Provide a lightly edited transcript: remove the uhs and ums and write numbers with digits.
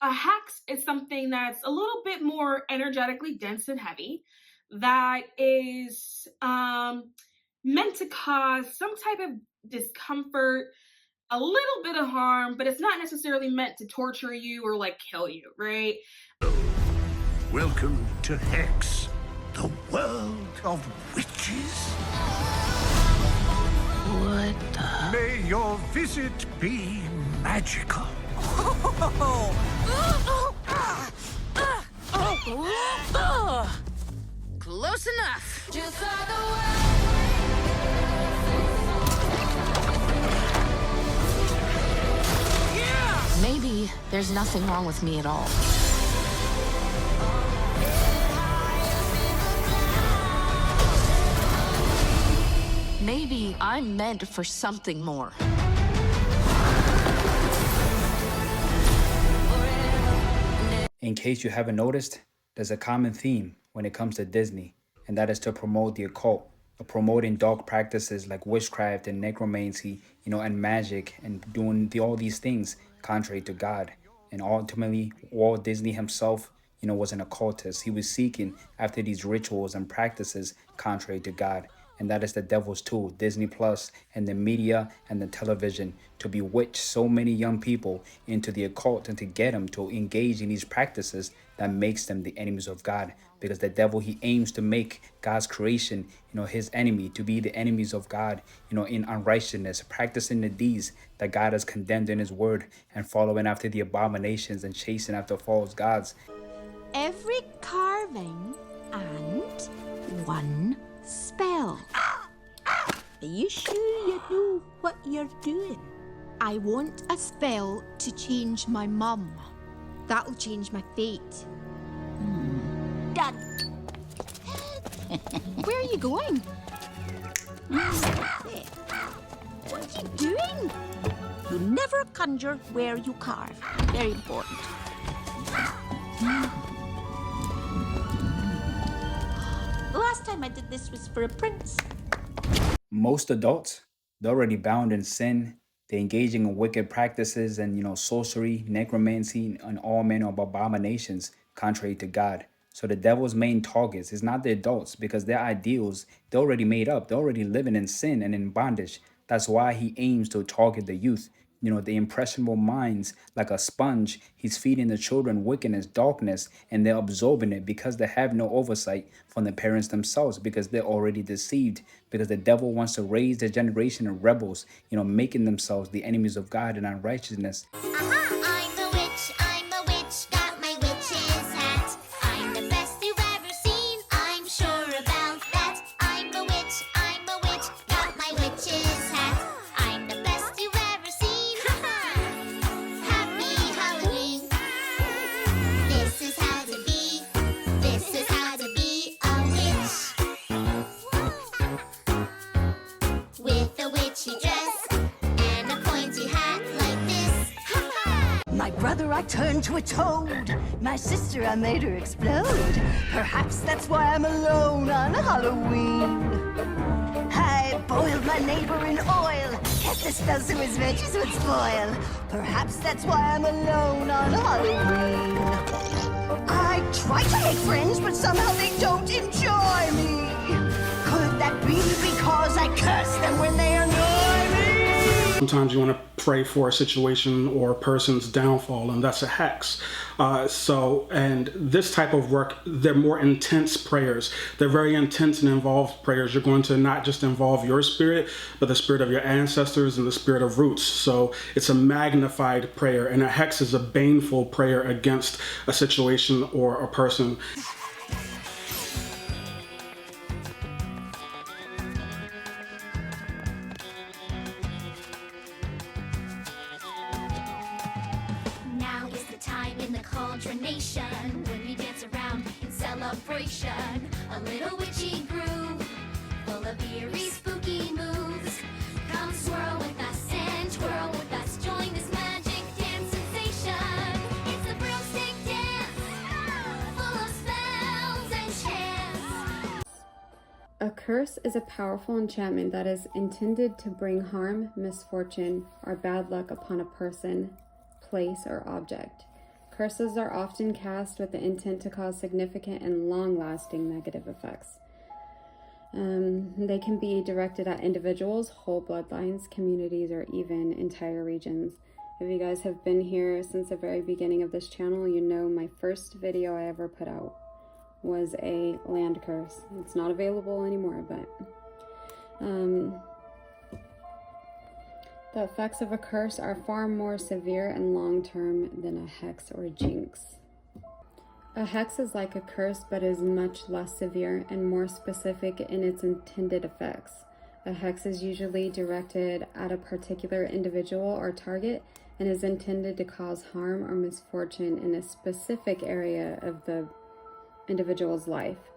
A hex is something that's a little bit more energetically dense and heavy, that is meant to cause some type of discomfort, a little bit of harm, but it's not necessarily meant to torture you or like kill you, right? Welcome to Hex, the world of witches. What the? May your visit be magical. Close enough. Just like the Maybe there's nothing wrong with me at all. Maybe I'm meant for something more. In case you haven't noticed, there's a common theme when it comes to Disney, and that is to promote the occult, promoting dark practices like witchcraft and necromancy, and magic, and doing all these things contrary to God. And ultimately, Walt Disney himself, was an occultist. He was seeking after these rituals and practices contrary to God. And that is the devil's tool, Disney Plus and the media and the television, to bewitch so many young people into the occult and to get them to engage in these practices that makes them the enemies of God. Because the devil, he aims to make God's creation, his enemy, to be the enemies of God, in unrighteousness, practicing the deeds that God has condemned in his word, and following after the abominations and chasing after false gods. Every carving and one spell. Are you sure you know what you're doing? I want a spell to change my mum. That'll change my fate. Done. Where are you going? What are you doing? You never conjure where you carve. Very important. The last time I did this was for a prince. Most adults, they're already bound in sin. They're engaging in wicked practices and, sorcery, necromancy, and all manner of abominations contrary to God. So the devil's main targets is not the adults, because their ideals, they're already made up. They're already living in sin and in bondage. That's why he aims to target the youth. The impressionable minds, like a sponge. He's feeding the children wickedness, darkness, and they're absorbing it because they have no oversight from the parents themselves, because they're already deceived, because the devil wants to raise the generation of rebels, making themselves the enemies of God and unrighteousness. I'm a witch, got my witch's hat. I'm the best you've ever seen, I'm sure about that. I'm a witch, got my witch's hat. I'm the best you've ever seen. Happy Halloween. This is how to be a witch. With a witchy dress and a pointy hat like this. My brother I turned to a toad. My sister I made her explode. Perhaps that's why I'm alone on Halloween. I boiled my neighbor in oil. Cast a spell so his veggies would spoil. Perhaps that's why I'm alone on Halloween. I try to make friends, but somehow they don't enjoy me. Could that be because I curse them when they annoy me? Sometimes you want to pray for a situation or a person's downfall, and that's a hex. And this type of work, they're more intense prayers. They're very intense and involved prayers. You're going to not just involve your spirit, but the spirit of your ancestors and the spirit of roots. So it's a magnified prayer, and a hex is a baneful prayer against a situation or a person. Now is the time in the Cauldron Nation when we dance around in celebration. A little witchy groove, full of eerie, spooky moves. Come swirl with us and twirl with us. Join this magic dance sensation. It's the broomstick dance, full of spells and chants. A curse is a powerful enchantment that is intended to bring harm, misfortune, or bad luck upon a person, place, or object. curses are often cast with the intent to cause significant and long-lasting negative effects. They can be directed at individuals, whole bloodlines, communities, or even entire regions. If you guys have been here since the very beginning of this channel, you know my first video I ever put out was a land curse. It's not available anymore, but the effects of a curse are far more severe and long-term than a hex or jinx. A hex is like a curse, but is much less severe and more specific in its intended effects. A hex is usually directed at a particular individual or target and is intended to cause harm or misfortune in a specific area of the individual's life.